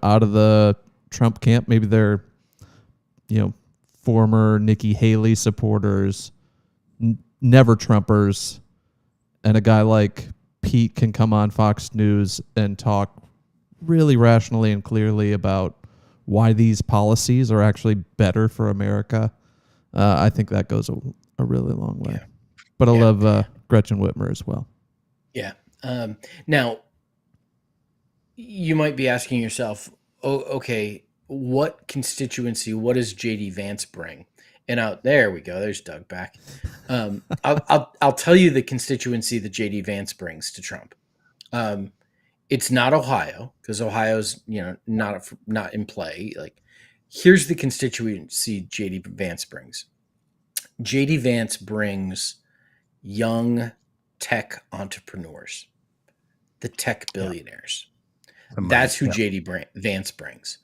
out of the Trump camp, maybe they're, former Nikki Haley supporters, never Trumpers, and a guy like Pete can come on Fox News and talk really rationally and clearly about why these policies are actually better for America. I think that goes a really long way. Yeah. But I love Gretchen Whitmer as well. Yeah. Now, you might be asking yourself, okay, what constituency, what does J.D. Vance bring? there we go. There's Doug back. I'll tell you the constituency that JD Vance brings to Trump. It's not Ohio, because Ohio's not in play. Like, here's the constituency JD Vance brings. JD Vance brings young tech entrepreneurs, the tech billionaires. That's who JD Vance brings.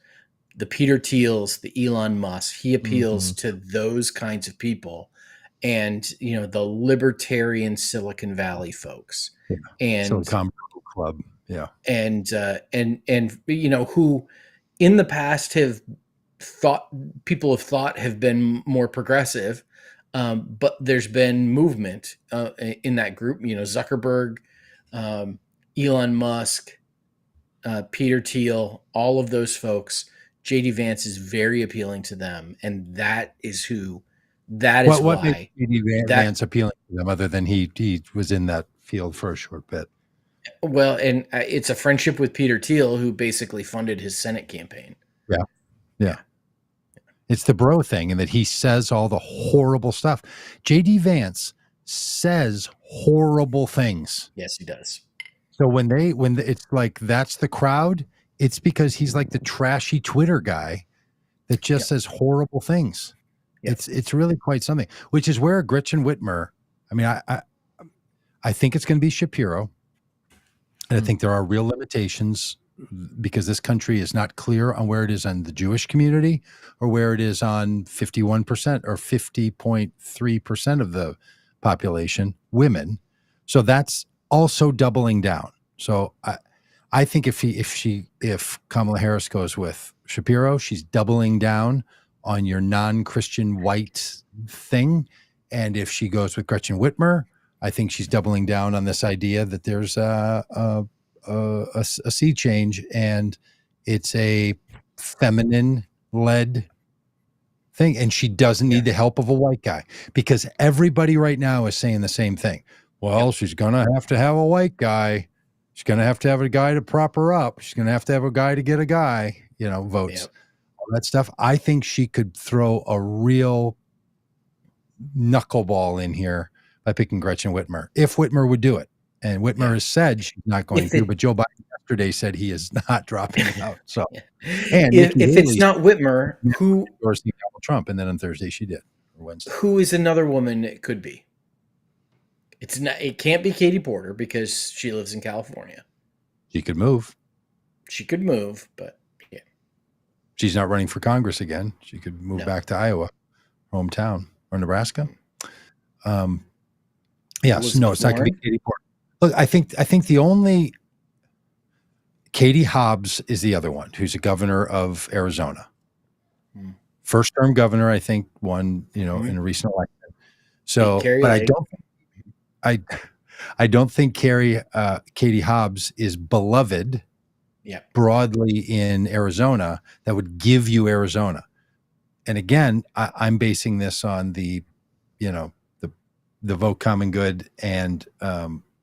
The Peter Thiels, the Elon Musk. He appeals to those kinds of people, and the libertarian Silicon Valley folks, and Silicon Club, and who in the past have been more progressive, but there's been movement in that group. Zuckerberg, Elon Musk, Peter Thiel, all of those folks. JD Vance is very appealing to them, and that is why. What makes JD Vance appealing to them, other than he was in that field for a short bit? Well, and it's a friendship with Peter Thiel, who basically funded his Senate campaign. Yeah. It's the bro thing, and that he says all the horrible stuff. JD Vance says horrible things. Yes, he does. So when it's like that's the crowd, it's because he's like the trashy Twitter guy that just says horrible things. Yep. It's really quite something. Which is where Gretchen Whitmer. I mean, I think it's going to be Shapiro, and I think there are real limitations because this country is not clear on where it is on the Jewish community or where it is on 51% or 50.3% of the population, women. So that's also doubling down. So I think if Kamala Harris goes with Shapiro, she's doubling down on your non-Christian white thing. And if she goes with Gretchen Whitmer, I think she's doubling down on this idea that there's a sea change, and it's a feminine-led thing, and she doesn't need the help of a white guy, because everybody right now is saying the same thing. Well, she's gonna have to have a white guy. She's gonna have to have a guy to prop her up. She's gonna have to have a guy to get a guy, votes, all that stuff. I think she could throw a real knuckleball in here by picking Gretchen Whitmer, if Whitmer would do it. And Whitmer has said she's not going to, but Joe Biden yesterday said he is not dropping out. So, and if it's not Whitmer, who endorsed Donald Trump, and then on Thursday she did, or Wednesday. Who is another woman it could be? It's not. It can't be Katie Porter because she lives in California. She could move. But she's not running for Congress again. She could move back to Iowa, hometown, or Nebraska. Yes, no, it's not going to be Katie Porter. Look, I think the only Katie Hobbs is the other one, who's a governor of Arizona, first term governor. I think won, in a recent election. So, but I don't think Katie Hobbs is beloved broadly in Arizona that would give you Arizona. And again, I'm basing this on the vote common good and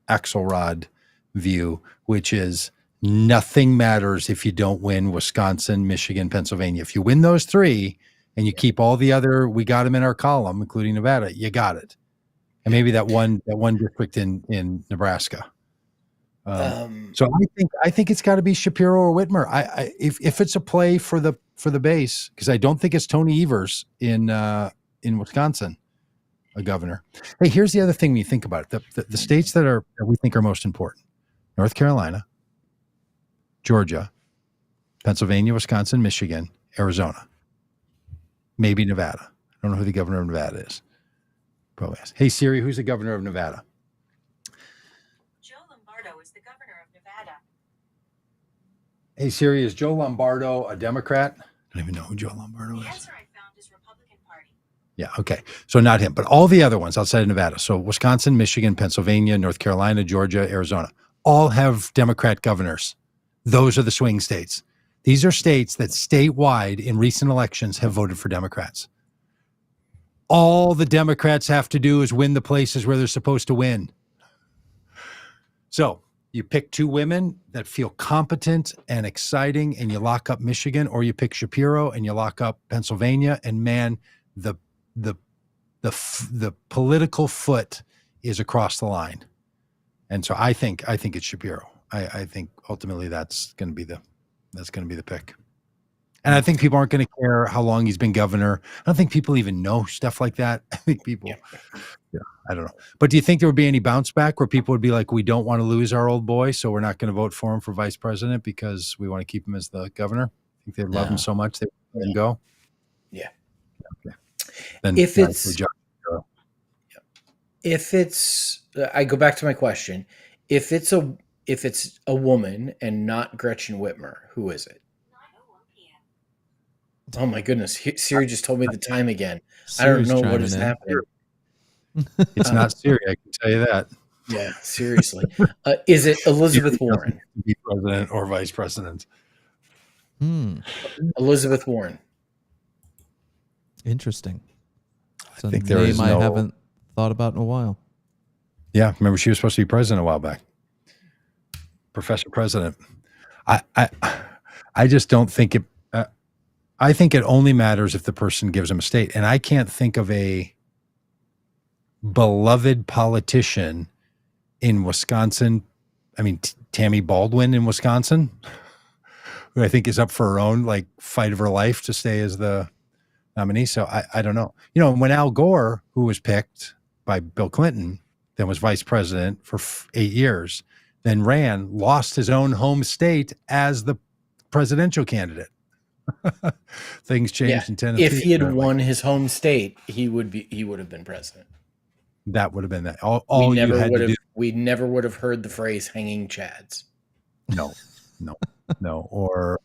Axelrod view, which is nothing matters if you don't win Wisconsin, Michigan, Pennsylvania. If you win those three and you keep all the other, we got them in our column, including Nevada, you got it. And maybe that one district in Nebraska. So I think it's got to be Shapiro or Whitmer. If it's a play for the base, because I don't think it's Tony Evers in Wisconsin, a governor. Hey, here's the other thing when you think about it: the states that we think are most important: North Carolina, Georgia, Pennsylvania, Wisconsin, Michigan, Arizona, maybe Nevada. I don't know who the governor of Nevada is. Probably ask. Hey Siri, who's the governor of Nevada? Joe Lombardo is the governor of Nevada. Hey Siri, is Joe Lombardo a Democrat? I don't even know who Joe Lombardo is. The answer I found is Republican Party. Yeah, okay. So not him, but all the other ones outside of Nevada. So Wisconsin, Michigan, Pennsylvania, North Carolina, Georgia, Arizona, all have Democrat governors. Those are the swing states. These are states that statewide in recent elections have voted for Democrats. All the Democrats have to do is win the places where they're supposed to win. So you pick two women that feel competent and exciting, and you lock up Michigan, or you pick Shapiro and you lock up Pennsylvania. And man, the the political foot is across the line. And so I think it's Shapiro. I think ultimately that's going to be the pick. And I think people aren't going to care how long he's been governor. I don't think people even know stuff like that. I think people, I don't know. But do you think there would be any bounce back where people would be like, we don't want to lose our old boy, so we're not going to vote for him for vice president because we want to keep him as the governor? I think they love him so much they let him go. Yeah. Okay. Then if it's, I go back to my question. If it's a woman and not Gretchen Whitmer, who is it? Oh my goodness! Siri just told me the time again. Siri's I don't know what is happening. It's not Siri, I can tell you that. Yeah, seriously. Is it Elizabeth Warren? Be president or vice president. Elizabeth Warren. Interesting. I think there is I haven't thought about in a while. Yeah, remember she was supposed to be president a while back. Professor President. I just don't think it. I think it only matters if the person gives them a state, and I can't think of a beloved politician in Wisconsin. I mean, Tammy Baldwin in Wisconsin, who I think is up for her own like fight of her life to stay as the nominee. So I don't know. You know, when Al Gore, who was picked by Bill Clinton, then was vice president for 8 years, then lost his own home state as the presidential candidate. Things changed in Tennessee. If he had won his home state, he would have been president. That would have been that. We never would have heard the phrase "hanging chads." No. Or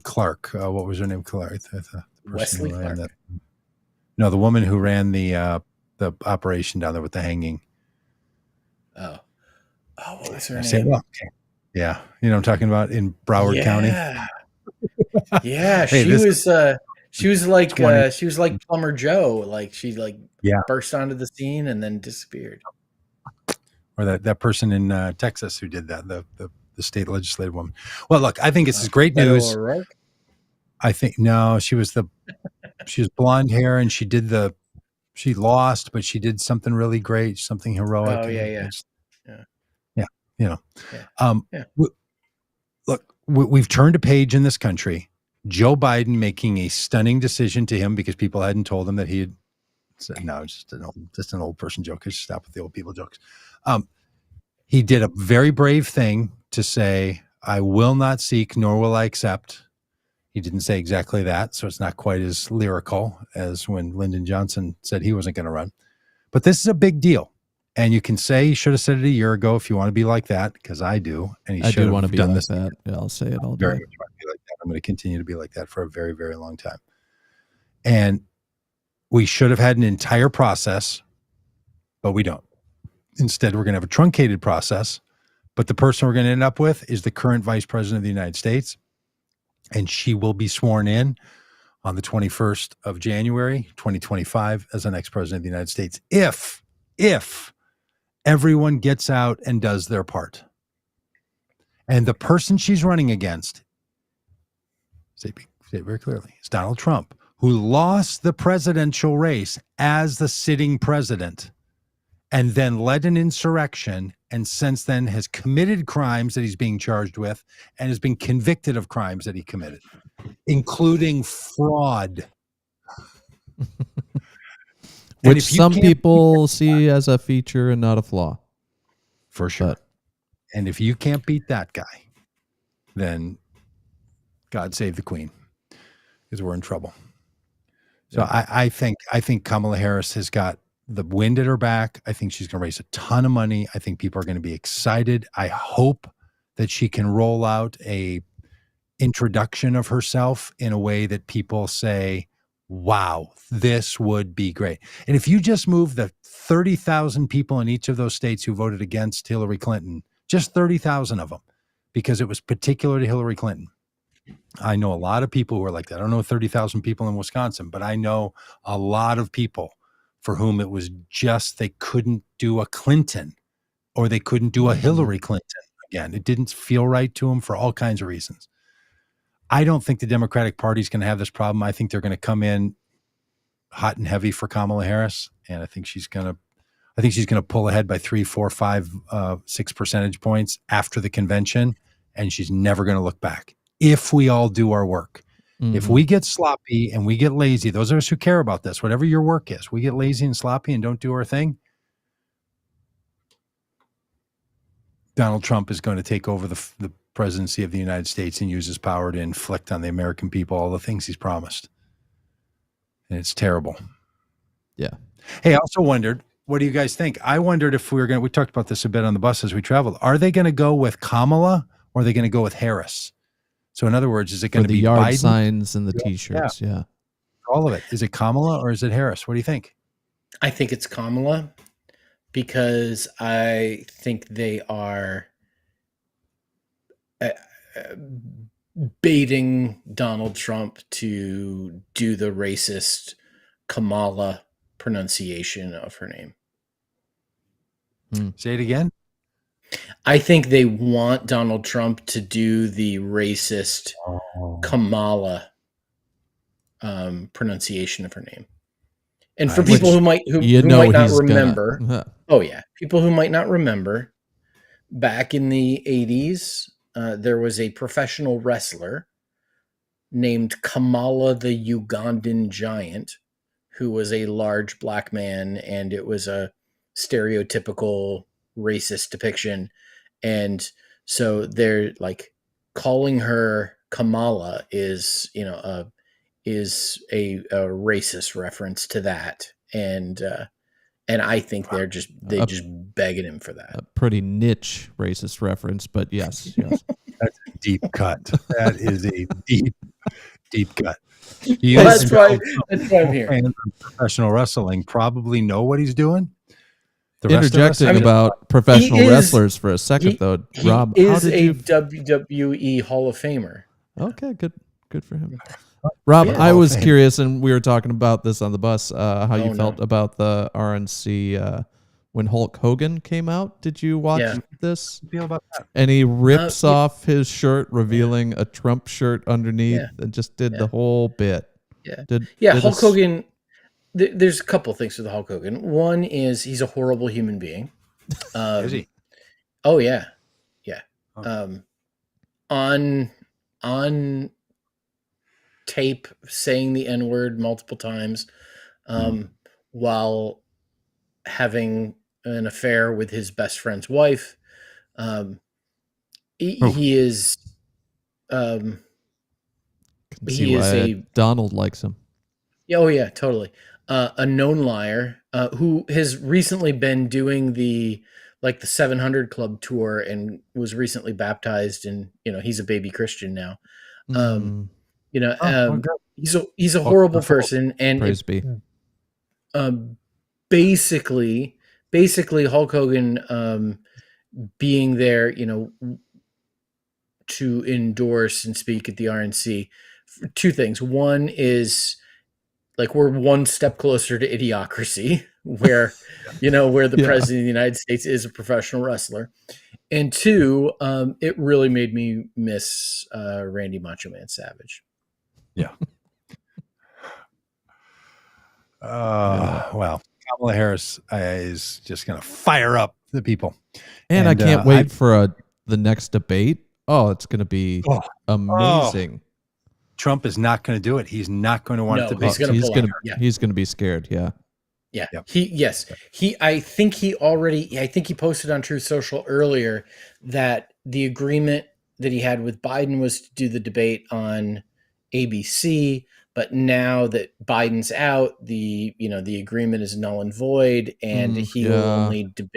Clark. What was her name? Clark. Wesley Clark. No, the woman who ran the operation down there with the hanging. Oh, what was her name? Yeah, you know what I'm talking about in Broward County. Yeah, she was like Plumber Joe. Like she burst onto the scene and then disappeared. Or that person in Texas who did that, the state legislative woman. Well, look, I think this is great news. I think she was blonde hair and she lost, but she did something really great, something heroic. Oh yeah. You know, look, we've turned a page in this country. Joe Biden making a stunning decision to him because people hadn't told him that he had said, no, it's just an old person joke. I should stop with the old people jokes. He did a very brave thing to say, I will not seek, nor will I accept. He didn't say exactly that, so it's not quite as lyrical as when Lyndon Johnson said he wasn't going to run. But this is a big deal. And you can say he should have said it a year ago if you want to be like that, because I do. And I do want to be like that. Yeah, I'll say it all day. Very much want to be like that. I'm going to continue to be like that for a very, very long time. And we should have had an entire process, but we don't. Instead, we're going to have a truncated process. But the person we're going to end up with is the current vice president of the United States. And she will be sworn in on the 21st of January, 2025, as the next president of the United States. If everyone gets out and does their part. And the person she's running against, say it very clearly, is Donald Trump, who lost the presidential race as the sitting president and then led an insurrection and since then has committed crimes that he's being charged with and has been convicted of crimes that he committed, including fraud. Which some people see as a feature and not a flaw. For sure. And if you can't beat that guy, then God save the queen, because we're in trouble. So yeah. I think Kamala Harris has got the wind at her back. I think she's going to raise a ton of money. I think people are going to be excited. I hope that she can roll out a introduction of herself in a way that people say, wow, this would be great. And if you just move the 30,000 people in each of those states who voted against Hillary Clinton, just 30,000 of them, because it was particular to Hillary Clinton. I know a lot of people who are like that. I don't know 30,000 people in Wisconsin, but I know a lot of people for whom it was just they couldn't do a Clinton or they couldn't do a Hillary Clinton again. It didn't feel right to them for all kinds of reasons. I don't think the Democratic Party is going to have this problem. I think they're going to come in hot and heavy for Kamala Harris, and I think she's gonna pull ahead by 3, 4, 5, 6 percentage points after the convention, and she's never going to look back. If we all do our work, if we get sloppy and we get lazy, those of us who care about this, whatever your work is, we get lazy and sloppy and don't do our thing, Donald Trump is going to take over the presidency of the United States and use his power to inflict on the American people all the things he's promised. And it's terrible. Yeah. Hey, I also wondered, what do you guys think? I wondered if we talked about this a bit on the bus as we traveled. Are they going to go with Kamala or are they going to go with Harris? So in other words, is it going to be the yard Biden? signs and the T-shirts? Yeah. All of it. Is it Kamala or is it Harris? What do you think? I think it's Kamala because I think they are baiting Donald Trump to do the racist Kamala pronunciation of her name. Say it again. I think they want Donald Trump to do the racist Kamala pronunciation of her name. And for people who might not remember, people who might not remember, back in the 80s, there was a professional wrestler named Kamala the Ugandan Giant, who was a large black man, and it was a stereotypical racist depiction. And so they're like calling her Kamala is a racist reference to that. And I think they're just begging him for that. A pretty niche racist reference, but yes. That's a deep cut. That is a deep cut. Well, that's why I'm here. Fans of professional wrestling probably know what he's doing. Interjecting about professional wrestlers for a second, though, Rob, he is a WWE Hall of Famer. Okay, good for him. Rob, I was curious, and we were talking about this on the bus, how you felt about the RNC when Hulk Hogan came out. Did you watch this? Feel about that? And he rips off his shirt, revealing a Trump shirt underneath, and just did the whole bit. Hulk Hogan. There's a couple things with Hulk Hogan. One is he's a horrible human being. Is he? Oh yeah. Okay. On tape, saying the N-word multiple times, while having an affair with his best friend's wife. He is. He is Donald likes him. Oh yeah, totally. A known liar who has recently been doing the 700 Club tour and was recently baptized, and he's a baby Christian now. He's a horrible person, and praise be. Basically Hulk Hogan being there, to endorse and speak at the RNC. Two things. One is we're one step closer to idiocracy, where where the president of the United States is a professional wrestler, and two, it really made me miss Randy Macho Man Savage. Yeah. Well, Kamala Harris is just going to fire up the people, and I can't wait for the next debate. Oh, it's going to be amazing. Trump is not going to do it. He's not going to want it to be. He's going to be scared. Yeah. I think he posted on Truth Social earlier that the agreement that he had with Biden was to do the debate on ABC, but now that Biden's out, the agreement is null and void, and he will only debate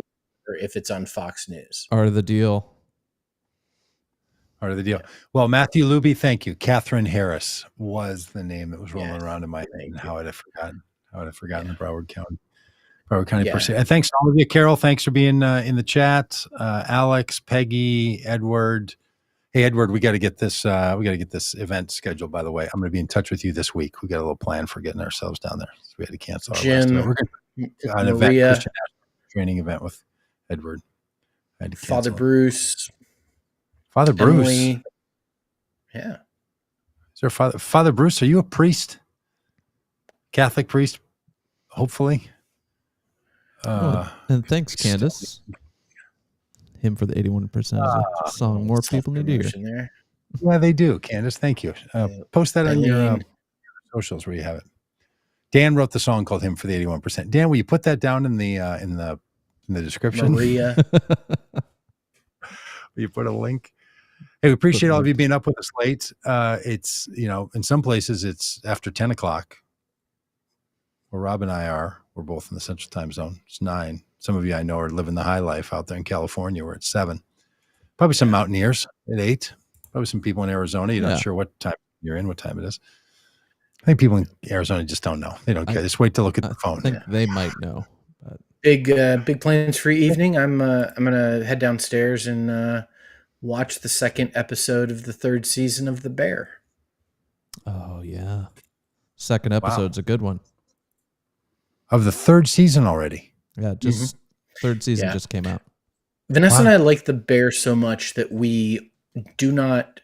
if it's on Fox News. Part of the deal. Well, Matthew Luby, thank you. Catherine Harris was the name that was rolling around in my head, and how would I have forgotten the Broward County person. And thanks to all of you. Carol, thanks for being in the chat. Alex, Peggy, Edward. Hey, Edward, we got to get this event scheduled, by the way. I'm going to be in touch with you this week. We got a little plan for getting ourselves down there. So we had to cancel our last event. We're going to an event, Christian training event with Edward. Father Bruce. Emily. Yeah. Is there Father Bruce? Are you a priest? Catholic priest? hopefully. And thanks, Candace. Him for the 81% is a song more people need to hear. There. Yeah, they do, Candace. Thank you. Post that on your socials where you have it. Dan wrote the song called "Him for the 81%." Dan, will you put that down in the description? Maria. Will you put a link? Hey, we appreciate all of you being up with us late. It's, in some places it's after 10 o'clock where Rob and I are. We're both in the Central Time Zone. It's 9. Some of you I know are living the high life out there in California where it's 7. Probably some mountaineers at 8. Probably some people in Arizona. You're not sure what time you're in, what time it is. I think people in Arizona just don't know. They don't care. Just wait to look at the phone. I think they might know. But. Big plans for evening. I'm gonna head downstairs and watch the second episode of the 3rd season of The Bear. Oh yeah, second episode's a good one. Of the 3rd season already. Yeah, just 3rd season just came out. Vanessa and I like The Bear so much that we do not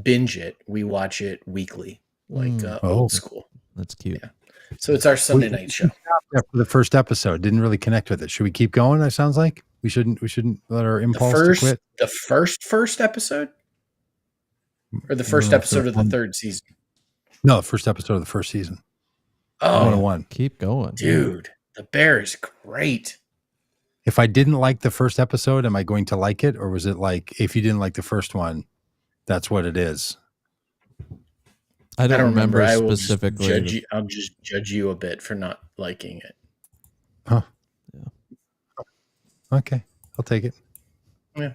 binge it. We watch it weekly, like old school. That's cute. Yeah. So it's our Sunday night show. After the first episode, didn't really connect with it. Should we keep going? It sounds like we shouldn't let our impulse to quit. The first episode, or the first episode of the 3rd season. No, the first episode of the 1st season. Oh, 101. Keep going, dude. The Bear is great. If I didn't like the first episode, am I going to like it, or was it like if you didn't like the first one, that's what it is? I don't remember I specifically. I'll just judge you a bit for not liking it. Huh. Yeah. Okay. I'll take it. Yeah.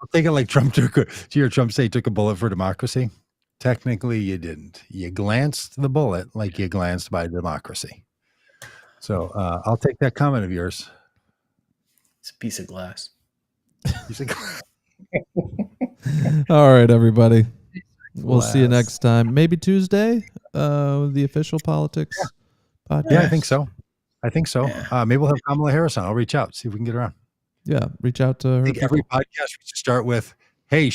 I'll take it like Trump took. Did you hear Trump say he took a bullet for democracy? Technically, you didn't. You glanced the bullet like you glanced by democracy. So I'll take that comment of yours. It's a piece of glass. All right, everybody. We'll see you next time. Maybe Tuesday, the official politics podcast. Yeah, I think so. Yeah. Maybe we'll have Kamala Harris on. I'll reach out, see if we can get her on. Yeah, reach out to her. I think every podcast we should start with, hey,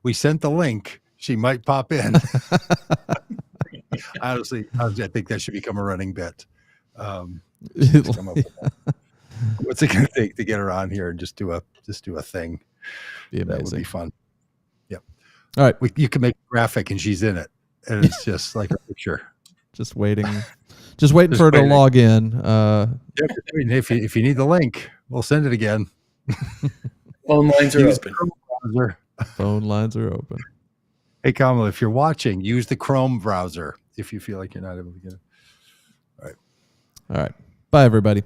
we sent the link. She might pop in. Honestly, I think that should become a running bit. What's it going to take to get her on here and just do a thing? Be amazing. That would be fun. Yep. All right. You can make a graphic and she's in it. And it's just like a picture. Just waiting for her to log in. If you need the link, we'll send it again. Phone lines are open. Phone lines are open. Hey, Kamala, if you're watching, use the Chrome browser if you feel like you're not able to get it. All right. All right. Bye, everybody.